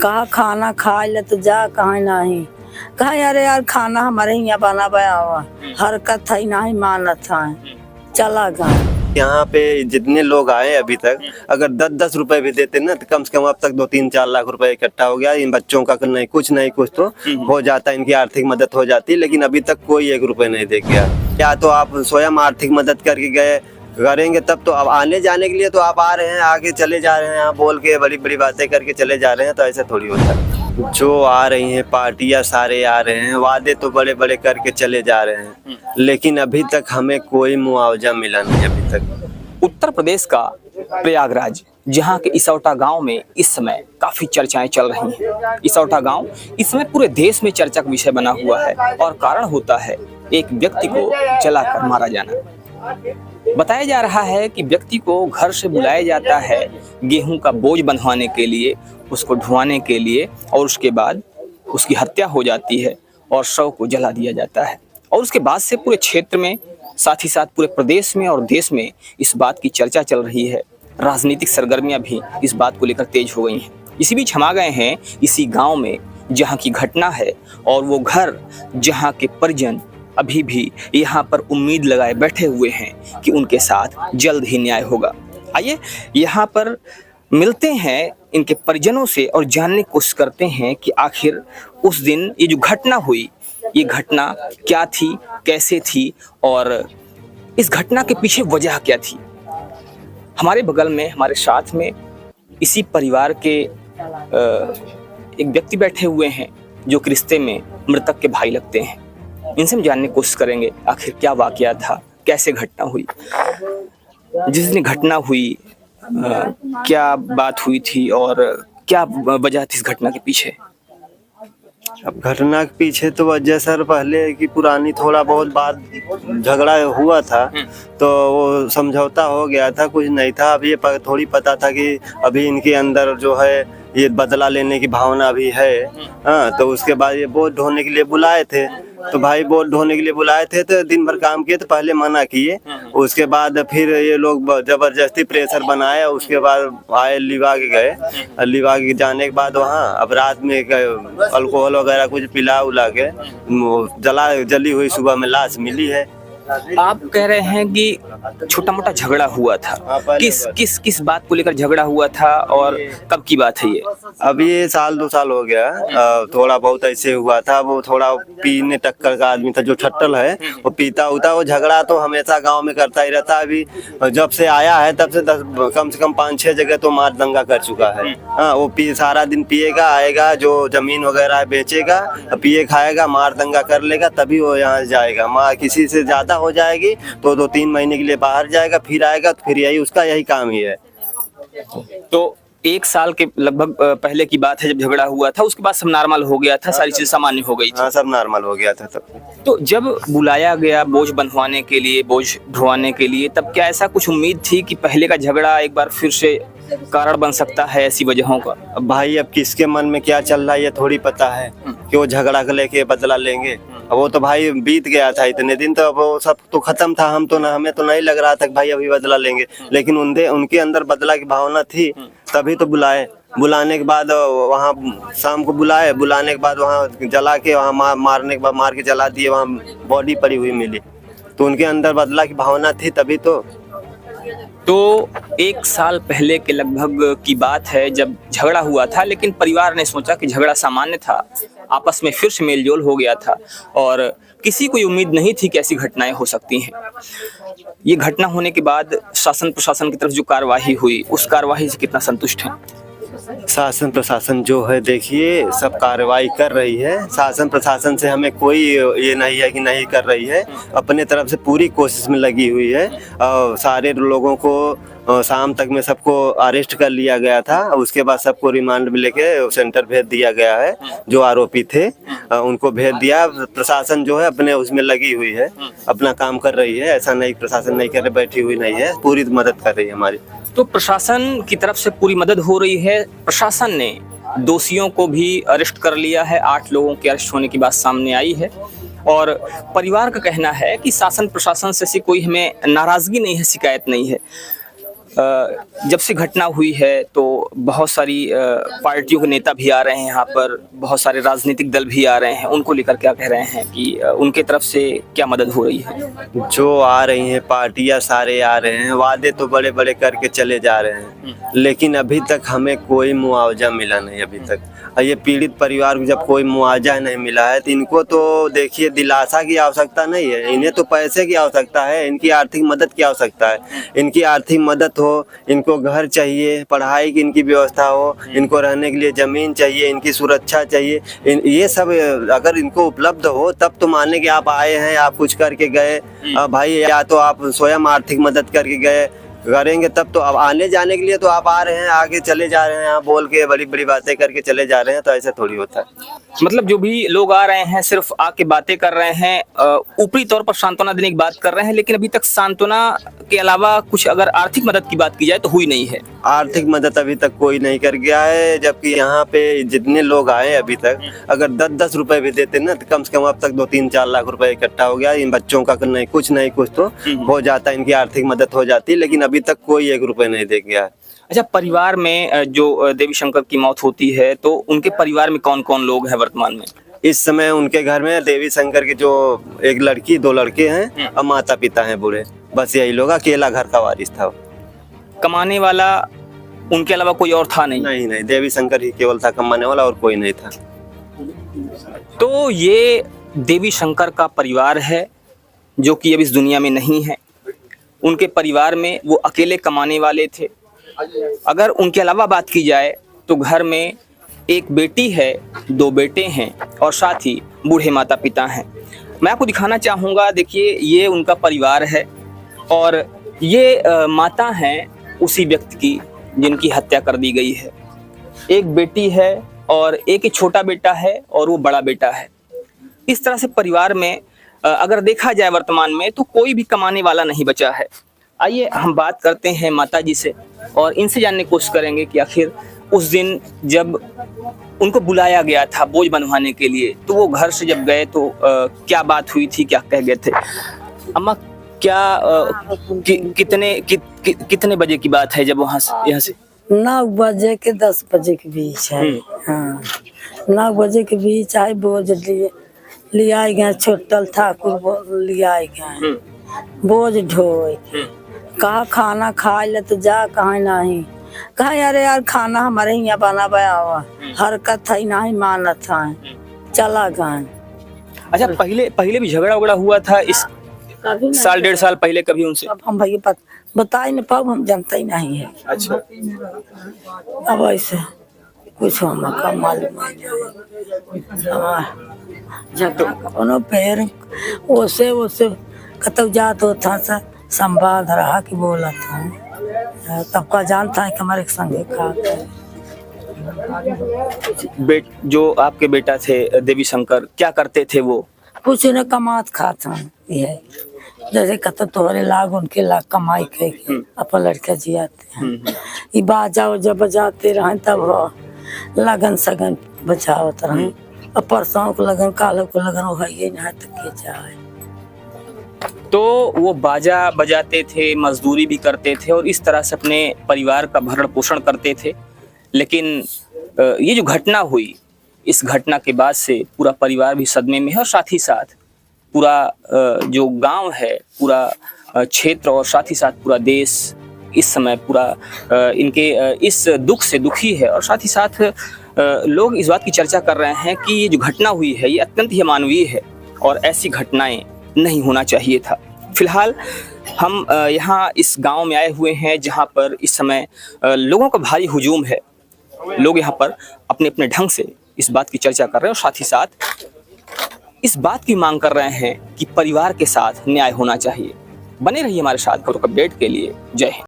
कहा खाना खा ले तो जा, कहा नहीं कहा अरे यार खाना हमारे यहाँ बना बया हुआ, हरकत है नहीं मानत है, चला गया। यहाँ पे जितने लोग आए अभी तक, अगर 10-10 रुपए भी देते ना तो कम से कम अब तक 2-3-4 लाख रुपए इकट्ठा हो गया। इन बच्चों का नहीं कुछ तो हो जाता, इनकी आर्थिक मदद हो जाती, लेकिन अभी तक कोई 1 रुपए नहीं दे गया। या तो आप स्वयं आर्थिक मदद करके गए करेंगे तब तो। अब आने जाने के लिए तो आप आ रहे हैं, आगे चले जा रहे हैं, आप बोल के बड़ी बड़ी बातें करके चले जा रहे हैं, तो ऐसा थोड़ी होता है। जो आ रही हैं पार्टियां सारे आ रहे हैं, वादे तो बड़े बड़े करके चले जा रहे हैं, लेकिन अभी तक हमें कोई मुआवजा मिला नहीं अभी तक। उत्तर प्रदेश का प्रयागराज, जहाँ के इसौटा गांव में इस समय काफी चर्चाएं चल रही हैं। इसौटा गांव इस समय पूरे देश में चर्चा का विषय बना हुआ है और कारण होता है एक व्यक्ति को जलाकर मारा जाना। बताया जा रहा है कि व्यक्ति को घर से बुलाया जाता है गेहूं का बोझ बंधवाने के लिए, उसको ढुआने के लिए, और उसके बाद उसकी हत्या हो जाती है और शव को जला दिया जाता है। और उसके बाद से पूरे क्षेत्र में, साथ ही साथ पूरे प्रदेश में और देश में इस बात की चर्चा चल रही है। राजनीतिक सरगर्मियां भी इस बात को लेकर तेज हो गई हैं। इसी बीच हम आ गए हैं इसी गांव में जहां की घटना है, और वो घर जहां के परिजन अभी भी यहाँ पर उम्मीद लगाए बैठे हुए हैं कि उनके साथ जल्द ही न्याय होगा। आइए यहाँ पर मिलते हैं इनके परिजनों से और जानने की कोशिश करते हैं कि आखिर उस दिन ये जो घटना हुई, ये घटना क्या थी, कैसे थी, और इस घटना के पीछे वजह क्या थी। हमारे बगल में, हमारे साथ में इसी परिवार के एक व्यक्ति बैठे हुए हैं जो कि रिश्ते में मृतक के भाई लगते हैं। इनसे हम जानने की कोशिश करेंगे आखिर क्या वाकया था, कैसे घटना हुई। जिस दिन घटना हुई क्या बात हुई थी और क्या वजह थी इस घटना के पीछे? अब घटना के पीछे तो वजह सर पहले की पुरानी थोड़ा बहुत बात झगड़ा हुआ था, तो वो समझौता हो गया था, कुछ नहीं था। अब ये थोड़ी पता था कि अभी इनके अंदर जो है ये बदला लेने की भावना भी है। हाँ, तो उसके बाद ये बोझ ढोने के लिए बुलाए थे, तो भाई बोझ ढोने के लिए बुलाए थे तो दिन भर काम किए, तो पहले मना किए, उसके बाद फिर ये लोग जबरदस्ती प्रेशर बनाया, उसके बाद आए लिवा के गए। लिवा के जाने के बाद वहाँ अब रात में अल्कोहल वगैरह कुछ पिला उला के जली हुई सुबह में लाश मिली है। आप कह रहे हैं कि छोटा मोटा झगड़ा हुआ था, किस बात को लेकर झगड़ा हुआ था और कब की बात है ये? अब ये 1-2 साल हो गया। थोड़ा बहुत ऐसे हुआ था। वो थोड़ा पीने टक्कर का आदमी था, जो ठट्टल है, वो पीता उता, वो झगड़ा तो हमेशा गांव में करता ही रहता। अभी जब से आया है तब से कम से कम 5-6 जगह तो मार दंगा कर चुका है। हाँ, वो सारा दिन पिएगा, आएगा, जो जमीन वगैरह बेचेगा, पिए खाएगा, मार दंगा कर लेगा, तभी वो यहाँ जाएगा। माँ किसी से ज्यादा हो जाएगी तो 2-3 महीने के लिए बाहर जाएगा, फिर आएगा, तो फिर यही काम ही है। तो 1 साल के लगभग पहले की बात है जब झगड़ा हुआ था, उसके बाद सब नॉर्मल हो गया था, सारी चीजें सामान्य हो गई थी। हाँ, सब नॉर्मल हो गया था तब। तो जब बुलाया गया बोझ बंधवाने के लिए, बोझ ढुआने के लिए, तब क्या ऐसा कुछ उम्मीद थी कि पहले का झगड़ा एक बार फिर से कारण बन सकता है ऐसी वजहों का? अब भाई, अब किसके मन में क्या चल रहा है ये थोड़ी पता है कि वो झगड़ा कर लेके बदला लेंगे। अब वो तो भाई बीत गया था इतने दिन, तो अब वो सब तो खत्म था। हमें तो नहीं लग रहा था कि भाई अभी बदला लेंगे, लेकिन उनके अंदर बदला की भावना थी, तभी तो बुलाए। बुलाने के बाद वहाँ शाम को बुलाने के बाद वहाँ जला के, वहाँ मारने के बाद मार के जला दिए, वहाँ बॉडी पड़ी हुई मिली, तो उनके अंदर बदला की भावना थी तभी तो। 1 साल पहले के लगभग की बात है जब झगड़ा हुआ था, लेकिन परिवार ने सोचा कि झगड़ा सामान्य था, आपस में फिर से मेलजोल हो गया था और किसी को उम्मीद नहीं थी कि ऐसी घटनाएं हो सकती हैं। ये घटना होने के बाद शासन प्रशासन की तरफ जो कार्यवाही हुई, उस कार्यवाही से कितना संतुष्ट हैं? शासन प्रशासन जो है देखिए सब कार्रवाई कर रही है। शासन प्रशासन से हमें कोई ये नहीं है कि नहीं कर रही है, अपने तरफ से पूरी कोशिश में लगी हुई है। सारे लोगों को शाम तक में सबको अरेस्ट कर लिया गया था, उसके बाद सबको रिमांड में लेके सेंटर भेज दिया गया है। जो आरोपी थे उनको भेज दिया। प्रशासन जो है अपने उसमें लगी हुई है, अपना काम कर रही है। ऐसा नहीं प्रशासन नहीं कर रही, बैठी हुई नहीं है, पूरी मदद कर रही है हमारी। तो प्रशासन की तरफ से पूरी मदद हो रही है। प्रशासन ने दोषियों को भी अरेस्ट कर लिया है। 8 लोगों के अरेस्ट होने की बात सामने आई है और परिवार का कहना है कि शासन प्रशासन से कोई हमें नाराजगी नहीं है, शिकायत नहीं है। जब से घटना हुई है तो बहुत सारी पार्टियों के नेता भी आ रहे हैं यहाँ पर, बहुत सारे राजनीतिक दल भी आ रहे हैं, उनको लेकर क्या कह रहे हैं कि उनके तरफ से क्या मदद हो रही है? जो आ रही हैं पार्टियां सारे आ रहे हैं, वादे तो बड़े बड़े करके चले जा रहे हैं, लेकिन अभी तक हमें कोई मुआवजा मिला नहीं अभी तक। और ये पीड़ित परिवार को जब कोई मुआवजा नहीं मिला है तो इनको तो देखिए दिलासा की आवश्यकता नहीं है, इन्हें तो पैसे की आवश्यकता है, इनकी आर्थिक मदद की आवश्यकता है। इनकी आर्थिक मदद हो, इनको घर चाहिए, पढ़ाई की इनकी व्यवस्था हो, इनको रहने के लिए ज़मीन चाहिए, इनकी सुरक्षा चाहिए, ये सब अगर इनको उपलब्ध हो तब तो माने कि आप आए हैं, आप कुछ करके गए भाई, या तो आप स्वयं आर्थिक मदद करके गए करेंगे तब तो। अब आने जाने के लिए तो आप आ रहे हैं, आगे चले जा रहे हैं, बोल के बड़ी बड़ी बातें करके चले जा रहे हैं, तो ऐसा थोड़ी होता है। मतलब जो भी लोग आ रहे हैं सिर्फ आके बातें कर रहे हैं, ऊपरी तौर पर सांत्वना देने की बात कर रहे हैं, लेकिन अभी तक सांत्वना के अलावा कुछ अगर आर्थिक मदद की बात की जाए तो हुई नहीं है। आर्थिक मदद अभी तक कोई नहीं कर गया है, जबकि यहाँ पे जितने लोग आए अभी तक अगर 10-10 रुपए भी देते ना तो कम से कम अब तक 2-3-4 लाख रुपए इकट्ठा हो गया। इन बच्चों का नहीं कुछ तो हो जाता है, इनकी आर्थिक मदद हो जाती है, लेकिन अभी तक कोई 1 रुपए नहीं दे गया है। अच्छा, परिवार में जो देवी शंकर की मौत होती है तो उनके परिवार में कौन कौन लोग हैं वर्तमान में? इस समय उनके घर में देवी शंकर की जो एक लड़की 2 लड़के हैं और माता पिता हैं बूढ़े, बस यही लोग, अकेला घर का वारिस था। कमाने वाला उनके अलावा कोई और था नहीं? नहीं, देवी शंकर ही केवल था कमाने वाला, और कोई नहीं था। तो ये देवी शंकर का परिवार है जो कि अब इस दुनिया में नहीं है। उनके परिवार में वो अकेले कमाने वाले थे। अगर उनके अलावा बात की जाए तो घर में एक बेटी है, 2 बेटे हैं और साथ ही बूढ़े माता पिता हैं। मैं आपको दिखाना चाहूँगा, देखिए ये उनका परिवार है और ये माता हैं उसी व्यक्ति की जिनकी हत्या कर दी गई है। एक बेटी है और एक ही छोटा बेटा है और वो बड़ा बेटा है। इस तरह से परिवार में अगर देखा जाए वर्तमान में तो कोई भी कमाने वाला नहीं बचा है। आइए हम बात करते हैं माता जी से और इनसे जानने की कोशिश करेंगे कि आखिर उस दिन जब उनको बुलाया गया था बोझ बनवाने के लिए तो वो घर से जब गए तो क्या बात हुई थी, क्या कह गए थे? अम्मा, क्या कितने बजे की बात है जब वहाँ से यहाँ से? 9 बजे के 10 बजे के बीच है। हाँ, 9 बजे के बीच आए, बोझ लिया गया, छोटल ठाकुर लिया गया, बोझ ढोए। कहा खाना खा ले तो जा, कहा नहीं, कहा अरे यार खाना हमारे यहाँ बना बया हुआ, हरकत है नहीं मानत है, चला गए। अच्छा, पहले भी झगड़ा उगड़ा हुआ था इस साल 1.5 साल पहले कभी उनसे? अब हम भैया बता ही नहीं पाओ, हम जानते ही नहीं है। अच्छा, अब ऐसे कुछ हमका मालूम झगड़ा पैर ओसे कतौ जात होता था, संभाल रहा कि बोला था, तब का जानता है कि हमारे संगे खा। जो आपके बेटा थे देवी शंकर, क्या करते थे वो? कुछ न कमात खाता ये, जैसे कहते तोहरे लाग उनके लाग कमाई के अपन लड़का जियाते हैं। ये बाजा जब बजाते रहे तब लगन सगन बचावत रहे, और परसों को लगन कालो को लगन वो है ना तक के जाए। तो वो बाजा बजाते थे, मजदूरी भी करते थे और इस तरह से अपने परिवार का भरण पोषण करते थे। लेकिन ये जो घटना हुई, इस घटना के बाद से पूरा परिवार भी सदमे में है और साथ ही साथ पूरा जो गांव है, पूरा क्षेत्र और साथ ही साथ पूरा देश इस समय पूरा इनके इस दुख से दुखी है। और साथ ही साथ लोग इस बात की चर्चा कर रहे हैं कि ये जो घटना हुई है ये अत्यंत ही अमानवीय है और ऐसी घटनाएं नहीं होना चाहिए था। फिलहाल हम यहाँ इस गांव में आए हुए हैं जहाँ पर इस समय लोगों का भारी हुजूम है। लोग यहाँ पर अपने अपने ढंग से इस बात की चर्चा कर रहे हैं और साथ ही साथ इस बात की मांग कर रहे हैं कि परिवार के साथ न्याय होना चाहिए। बने रहिए हमारे साथ खबरों अपडेट के लिए। जय हिंद।